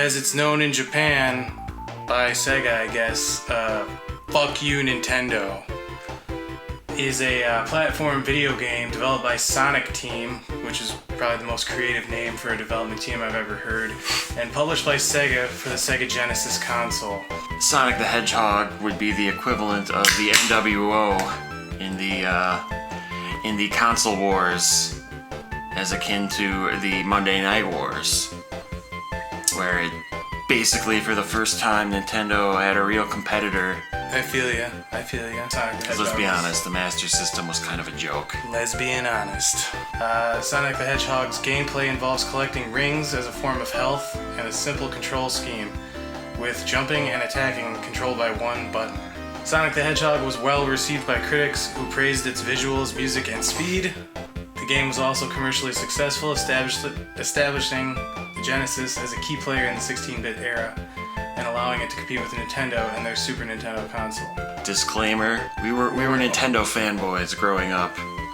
as it's known in Japan by Sega, I guess, Fuck You Nintendo, is a platform video game developed by Sonic Team, which is probably the most creative name for a development team I've ever heard, and published by Sega for the Sega Genesis console. Sonic the Hedgehog would be the equivalent of the NWO in the console wars, as akin to the Monday Night Wars, where it basically, for the first time, Nintendo had a real competitor. I feel ya. Because let's be honest, the Master System was kind of a joke. Let's be honest. Sonic the Hedgehog's gameplay involves collecting rings as a form of health and a simple control scheme, with jumping and attacking controlled by one button. Sonic the Hedgehog was well received by critics who praised its visuals, music, and speed. The game was also commercially successful, establishing the Genesis as a key player in the 16-bit era, and allowing it to compete with Nintendo and their Super Nintendo console. Disclaimer, we were Nintendo fanboys growing up,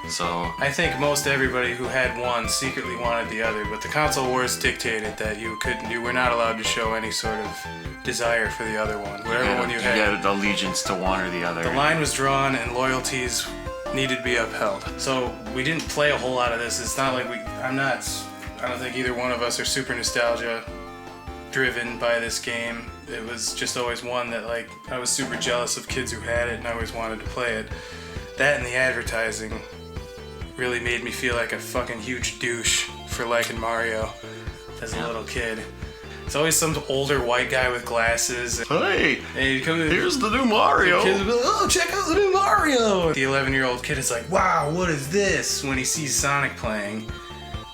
so... I think most everybody who had one secretly wanted the other, but the console wars dictated that you were not allowed to show any sort of desire for the other one. Whatever one you had. You had allegiance to one or the other. The line was drawn and loyalties needed to be upheld. So we didn't play a whole lot of this. It's not like I don't think either one of us are super nostalgia driven by this game. It was just always one that, like, I was super jealous of kids who had it and I always wanted to play it. That and the advertising really made me feel like a fucking huge douche for liking Mario as a little kid. It's always some older white guy with glasses. Hey, here's the new Mario. Kids will be like, oh, check out the new Mario. The 11-year-old kid is like, wow, what is this? When he sees Sonic playing.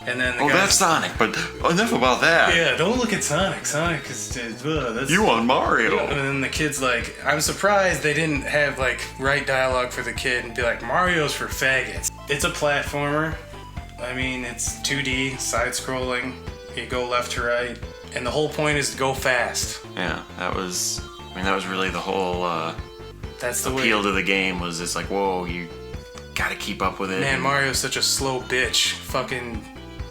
And then that's Sonic, but enough about that. Yeah, don't look at Sonic. Sonic is that's... You want Mario. And then the kid's like, I'm surprised they didn't have, like, right dialogue for the kid and be like, Mario's for faggots. It's a platformer. I mean, it's 2D, side-scrolling. You go left to right. And the whole point is to go fast. Yeah, that was really the whole that's the appeal to the game, was it's like, whoa, you gotta keep up with it. Man, Mario's such a slow bitch. Fucking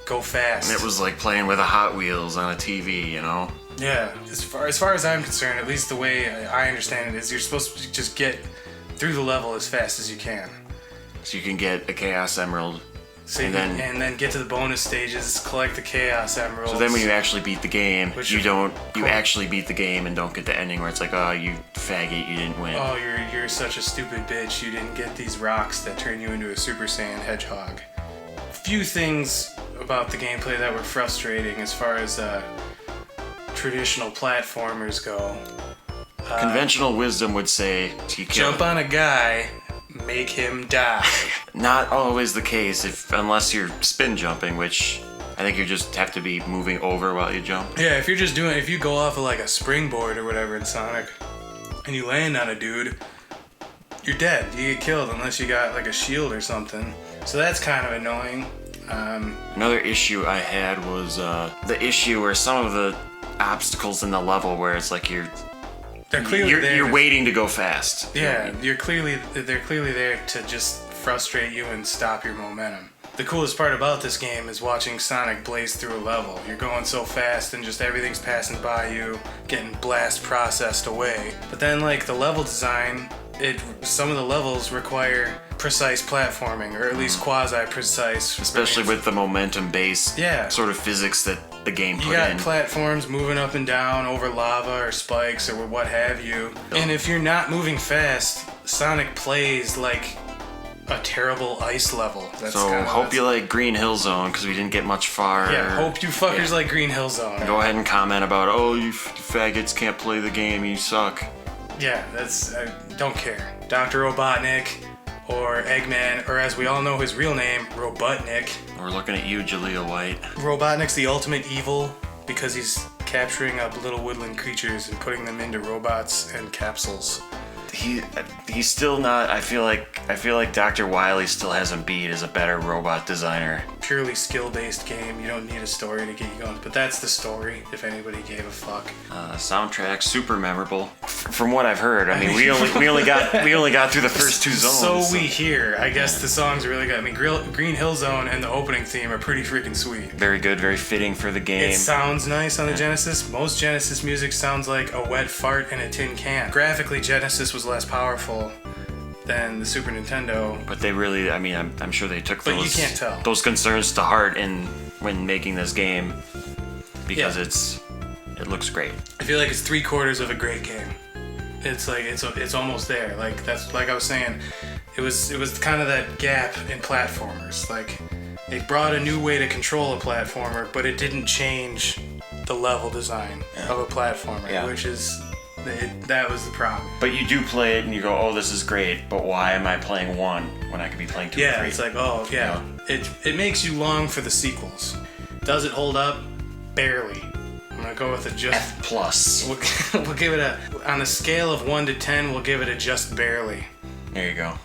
go fast. And it was like playing with a Hot Wheels on a TV, you know? Yeah, as far as I'm concerned, at least the way I understand it, is you're supposed to just get through the level as fast as you can. So you can get a Chaos Emerald. So and then get to the bonus stages, collect the Chaos Emeralds. So then when you actually beat the game, you actually beat the game and don't get the ending where it's like, oh, you faggot, you didn't win. Oh, you're such a stupid bitch, you didn't get these rocks that turn you into a Super Saiyan Hedgehog. Few things about the gameplay that were frustrating as far as traditional platformers go. Conventional wisdom would say, jump on a guy, make him die. Not always the case, unless you're spin jumping, which I think you just have to be moving over while you jump. Yeah, if you go off of like a springboard or whatever in Sonic, and you land on a dude, you're dead. You get killed unless you got like a shield or something. So that's kind of annoying. Another issue I had was the issue where some of the obstacles in the level where it's like you're waiting to go fast. Yeah, they're clearly there to just frustrate you and stop your momentum. The coolest part about this game is watching Sonic blaze through a level. You're going so fast and just everything's passing by you, getting blast processed away. But then, like, the level design, some of the levels require precise platforming, or at least quasi-precise. Especially with the momentum-based sort of physics that the game put in. You got platforms moving up and down over lava or spikes or what have you. And if you're not moving fast, Sonic plays like a terrible ice level. Hope you like Green Hill Zone, because we didn't get much far. Yeah, hope you fuckers like Green Hill Zone. Go ahead and comment about, oh, you faggots can't play the game, you suck. Yeah, I don't care. Dr. Robotnik, or Eggman, or as we all know his real name, Robotnik. We're looking at you, Jaleel White. Robotnik's the ultimate evil because he's capturing up little woodland creatures and putting them into robots and capsules. He's still not. I feel like Dr. Wily still hasn't beat as a better robot designer. Purely skill-based game. You don't need a story to get you going, but that's the story. If anybody gave a fuck. Soundtrack super memorable. from what I've heard, I mean, we only got through the first 2 zones. So we hear. I guess the songs are really good. I mean, Green Hill Zone and the opening theme are pretty freaking sweet. Very good, very fitting for the game. It sounds nice on the Genesis. Most Genesis music sounds like a wet fart in a tin can. Graphically, Genesis was less powerful than the Super Nintendo. But they really, I mean, I'm sure they took But you can't tell. those concerns to heart when making this game, because it looks great. I feel like it's 3/4 of a great game. It's like it's almost there. Like that's like I was saying, it was kind of that gap in platformers. Like it brought a new way to control a platformer, but it didn't change the level design of a platformer, which is that was the problem. But you do play it and you go, oh, this is great, but why am I playing 1 when I could be playing 2 or 3? It's like, oh yeah, it makes you long for the sequels. Does it hold up? Barely. I'm gonna go with a just F+. We'll give it on a scale of 1 to 10. We'll give it a just barely. There you go.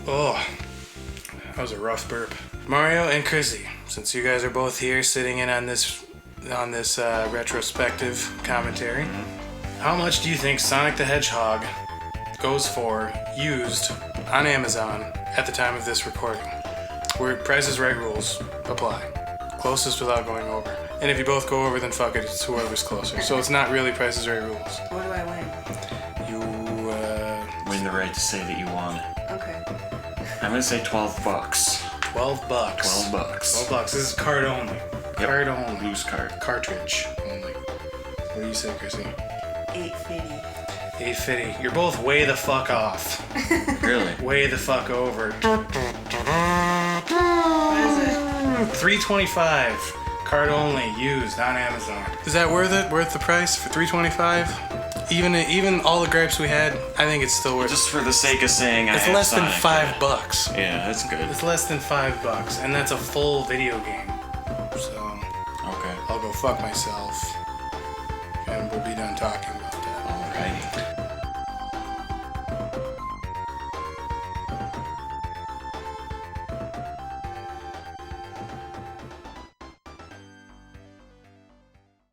Oh, that was a rough burp. Mario and Chrissy, since you guys are both here sitting in on this retrospective commentary, how much do you think Sonic the Hedgehog goes for used on Amazon at the time of this recording? Where Price is Right rules apply. Closest without going over. And if you both go over, then fuck it, it's whoever's closer. So it's not really Price is Right rules. What do I win? You, Win the right to say that you won. Okay. I'm gonna say $12. $12. $12. This is card only. Yep. Card only. Loose card. Cartridge only. What do you say, Chrissy? $8.50. $8.50. You're both way the fuck off. Really? Way the fuck over. What is it? $3.25. Card only, used on Amazon. Is that worth it? Worth the price for $3.25? Even all the gripes we had, I think it's still worth it. Just for the sake of saying It's less than $5. Yeah, that's good. It's less than $5, and that's a full video game. So Okay. I'll go fuck myself, and we'll be done talking about that. Alrighty.